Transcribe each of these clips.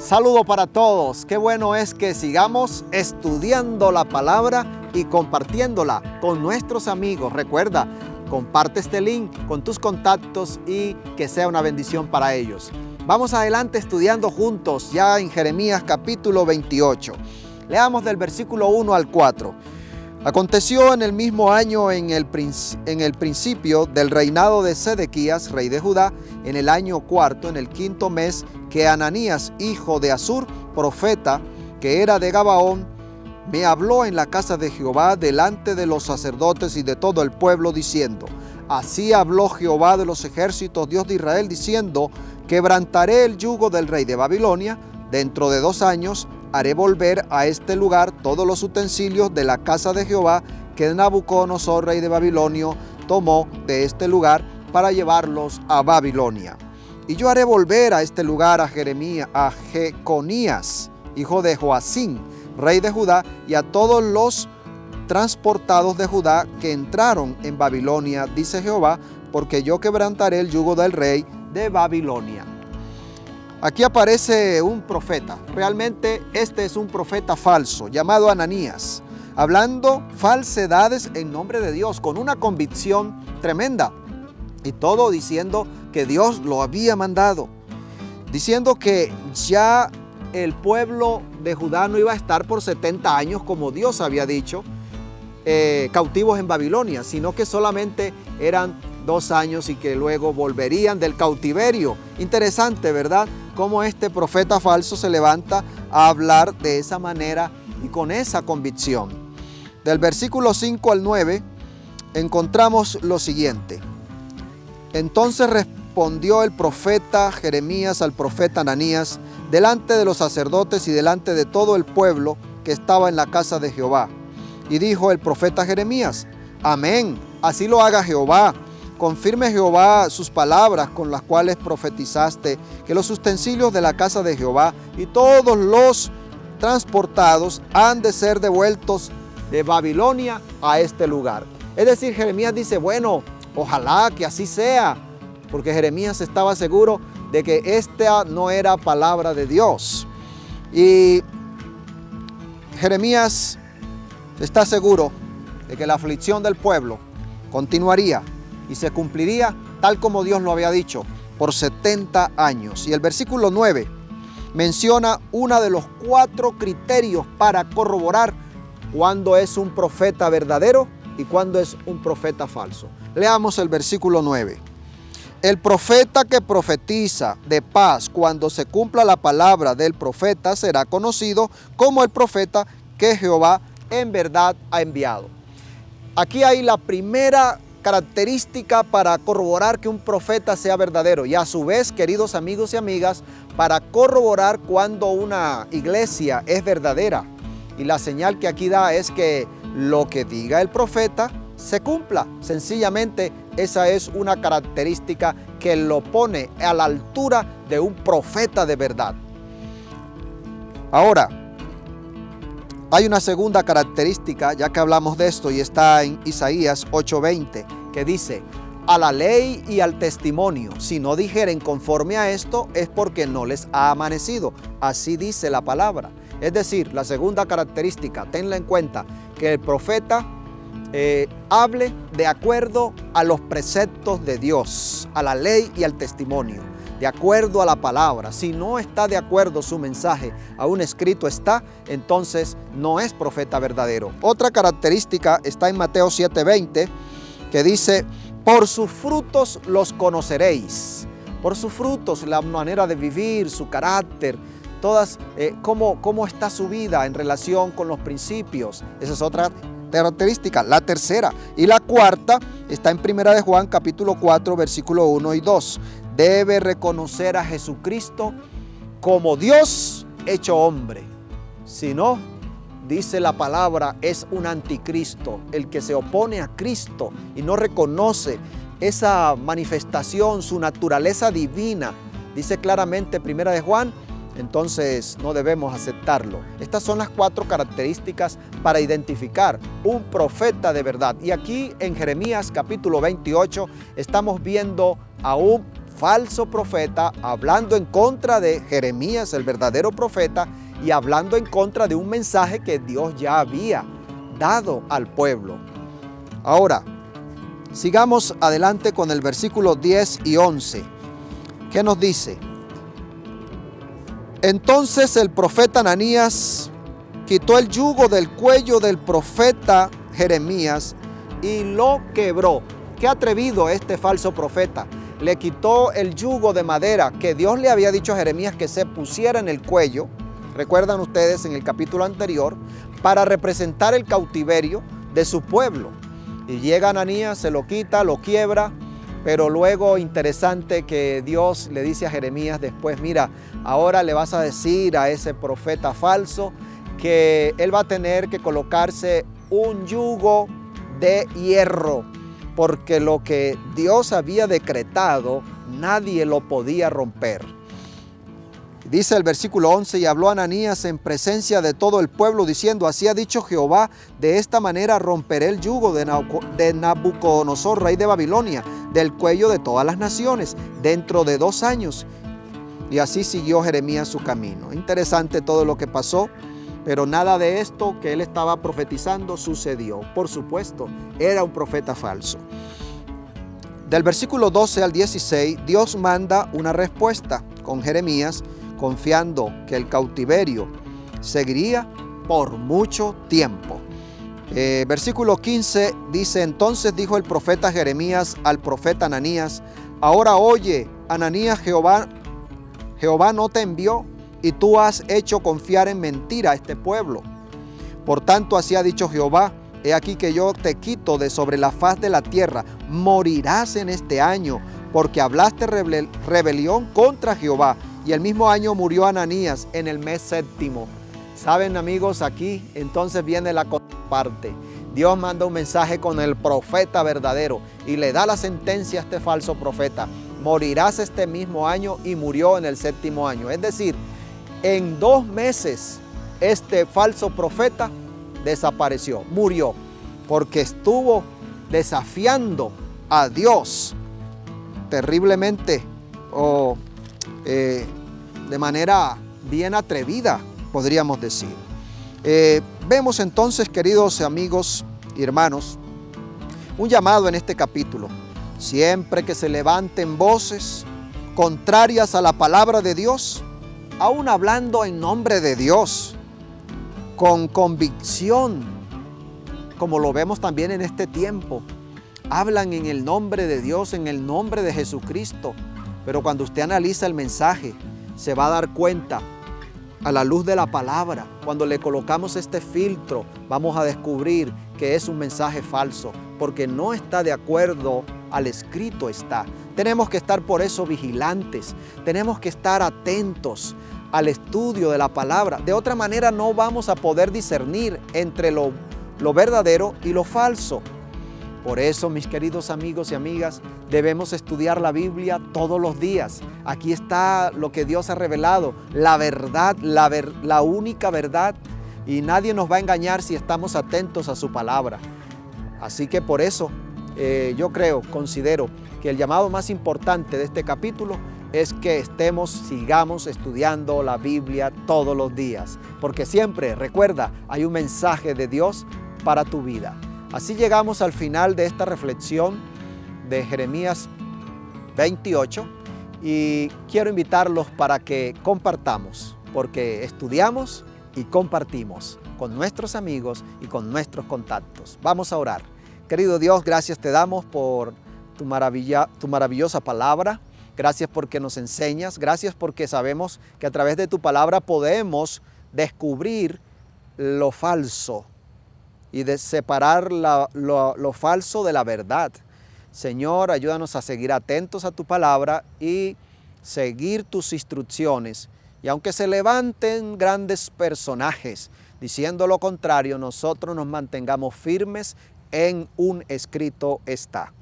Saludo para todos. Qué bueno es que sigamos estudiando la palabra y compartiéndola con nuestros amigos. Recuerda, comparte este link con tus contactos y que sea una bendición para ellos. Vamos adelante estudiando juntos ya en Jeremías capítulo 28. Leamos del versículo 1 al 4. Aconteció en el mismo año, en el principio del reinado de Sedequías, rey de Judá, en el año cuarto, en el quinto mes, que Ananías, hijo de Azur, profeta, que era de Gabaón, me habló en la casa de Jehová delante de los sacerdotes y de todo el pueblo, diciendo: Así habló Jehová de los ejércitos, Dios de Israel, diciendo: Quebrantaré el yugo del rey de Babilonia. Dentro de 2 años haré volver a este lugar todos los utensilios de la casa de Jehová que Nabucodonosor, rey de Babilonia, tomó de este lugar para llevarlos a Babilonia. Y yo haré volver a este lugar a Jeconías, hijo de Joacim, rey de Judá, y a todos los transportados de Judá que entraron en Babilonia, dice Jehová, porque yo quebrantaré el yugo del rey de Babilonia. Aquí aparece un profeta. Realmente este es un profeta falso, llamado Ananías, hablando falsedades en nombre de Dios, con una convicción tremenda. Y todo diciendo que Dios lo había mandado. Diciendo que ya el pueblo de Judá no iba a estar por 70 años, como Dios había dicho, cautivos en Babilonia, sino que solamente eran 2 años y que luego volverían del cautiverio. Interesante, ¿verdad? Cómo este profeta falso se levanta a hablar de esa manera y con esa convicción. Del versículo 5 al 9 encontramos lo siguiente. Entonces respondió el profeta Jeremías al profeta Ananías delante de los sacerdotes y delante de todo el pueblo que estaba en la casa de Jehová. Y dijo el profeta Jeremías: Amén, así lo haga Jehová. Confirme Jehová sus palabras con las cuales profetizaste, que los utensilios de la casa de Jehová y todos los transportados han de ser devueltos de Babilonia a este lugar. Es decir, Jeremías dice, bueno, ojalá que así sea, porque Jeremías estaba seguro de que esta no era palabra de Dios. Y Jeremías está seguro de que la aflicción del pueblo continuaría y se cumpliría tal como Dios lo había dicho por 70 años. Y el versículo 9 menciona uno de los 4 criterios para corroborar cuándo es un profeta verdadero y cuándo es un profeta falso. Leamos el versículo 9. El profeta que profetiza de paz cuando se cumpla la palabra del profeta será conocido como el profeta que Jehová en verdad ha enviado. Aquí hay la primera característica para corroborar que un profeta sea verdadero y a su vez, queridos amigos y amigas, para corroborar cuando una iglesia es verdadera. Y la señal que aquí da es que lo que diga el profeta se cumpla. Sencillamente esa es una característica que lo pone a la altura de un profeta de verdad. Ahora, hay una segunda característica, ya que hablamos de esto, y está en Isaías 8:20, que dice: a la ley y al testimonio, si no dijeren conforme a esto, es porque no les ha amanecido. Así dice la palabra. Es decir, la segunda característica, tenla en cuenta, que el profeta hable de acuerdo a los preceptos de Dios, a la ley y al testimonio, de acuerdo a la palabra. Si no está de acuerdo su mensaje a un escrito está, entonces no es profeta verdadero. Otra característica está en Mateo 7:20, que dice: por sus frutos los conoceréis. Por sus frutos, la manera de vivir, su carácter, todas, cómo está su vida en relación con los principios. Esa es otra característica. La tercera y la cuarta está en 1 de Juan capítulo 4 versículo 1 y 2. Debe reconocer a Jesucristo como Dios hecho hombre. Si no, dice la palabra, es un anticristo, el que se opone a Cristo y no reconoce esa manifestación, su naturaleza divina. Dice claramente 1 de Juan, entonces no debemos aceptarlo. Estas son las 4 características para identificar un profeta de verdad. Y aquí en Jeremías capítulo 28 estamos viendo a un falso profeta, hablando en contra de Jeremías, el verdadero profeta, y hablando en contra de un mensaje que Dios ya había dado al pueblo. Ahora, sigamos adelante con el versículo 10 y 11. ¿Qué nos dice? Entonces el profeta Ananías quitó el yugo del cuello del profeta Jeremías y lo quebró. Qué atrevido este falso profeta. Le quitó el yugo de madera que Dios le había dicho a Jeremías que se pusiera en el cuello. Recuerdan ustedes en el capítulo anterior, para representar el cautiverio de su pueblo. Y llega Ananías, se lo quita, lo quiebra, pero luego interesante que Dios le dice a Jeremías después, mira, ahora le vas a decir a ese profeta falso que él va a tener que colocarse un yugo de hierro, porque lo que Dios había decretado, nadie lo podía romper. Dice el versículo 11, y habló Ananías en presencia de todo el pueblo, diciendo, así ha dicho Jehová, de esta manera romperé el yugo de Nabucodonosor, rey de Babilonia, del cuello de todas las naciones, dentro de 2 años. Y así siguió Jeremías su camino. Interesante todo lo que pasó, pero nada de esto que él estaba profetizando sucedió. Por supuesto, era un profeta falso. Del versículo 12 al 16, Dios manda una respuesta con Jeremías, confiando que el cautiverio seguiría por mucho tiempo. Versículo 15 dice, entonces dijo el profeta Jeremías al profeta Ananías, ahora oye, Ananías, Jehová no te envió y tú has hecho confiar en mentira a este pueblo. Por tanto, así ha dicho Jehová, he aquí que yo te quito de sobre la faz de la tierra, morirás en este año, porque hablaste rebelión contra Jehová. Y el mismo año murió Ananías en el mes 7º. Saben, amigos, aquí entonces viene la parte. Dios manda un mensaje con el profeta verdadero y le da la sentencia a este falso profeta. Morirás este mismo año, y murió en el 7º año. Es decir, en 2 meses este falso profeta desapareció, murió, porque estuvo desafiando a Dios terriblemente de manera bien atrevida, podríamos decir. Vemos entonces, queridos amigos y hermanos, un llamado en este capítulo. Siempre que se levanten voces contrarias a la palabra de Dios, aún hablando en nombre de Dios, con convicción, como lo vemos también en este tiempo, hablan en el nombre de Dios, en el nombre de Jesucristo, pero cuando usted analiza el mensaje, se va a dar cuenta, a la luz de la palabra, cuando le colocamos este filtro, vamos a descubrir que es un mensaje falso, porque no está de acuerdo al escrito está. Tenemos que estar por eso vigilantes, tenemos que estar atentos al estudio de la palabra. De otra manera no vamos a poder discernir entre lo verdadero y lo falso. Por eso, mis queridos amigos y amigas, debemos estudiar la Biblia todos los días. Aquí está lo que Dios ha revelado, la verdad, la única verdad, y nadie nos va a engañar si estamos atentos a su palabra. Así que por eso yo considero que el llamado más importante de este capítulo es que sigamos estudiando la Biblia todos los días, porque siempre, recuerda, hay un mensaje de Dios para tu vida. Así llegamos al final de esta reflexión de Jeremías 28 y quiero invitarlos para que compartamos, porque estudiamos y compartimos con nuestros amigos y con nuestros contactos. Vamos a orar. Querido Dios, gracias te damos por tu maravillosa palabra. Gracias porque nos enseñas. Gracias porque sabemos que a través de tu palabra podemos descubrir lo falso y de separar lo falso de la verdad. Señor, ayúdanos a seguir atentos a tu palabra y seguir tus instrucciones. Y aunque se levanten grandes personajes diciendo lo contrario, nosotros nos mantengamos firmes en un escrito está.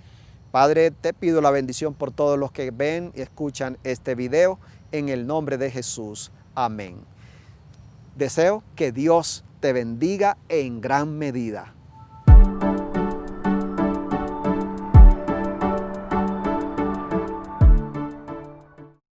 Padre, te pido la bendición por todos los que ven y escuchan este video, en el nombre de Jesús. Amén. Deseo que Dios te bendiga en gran medida.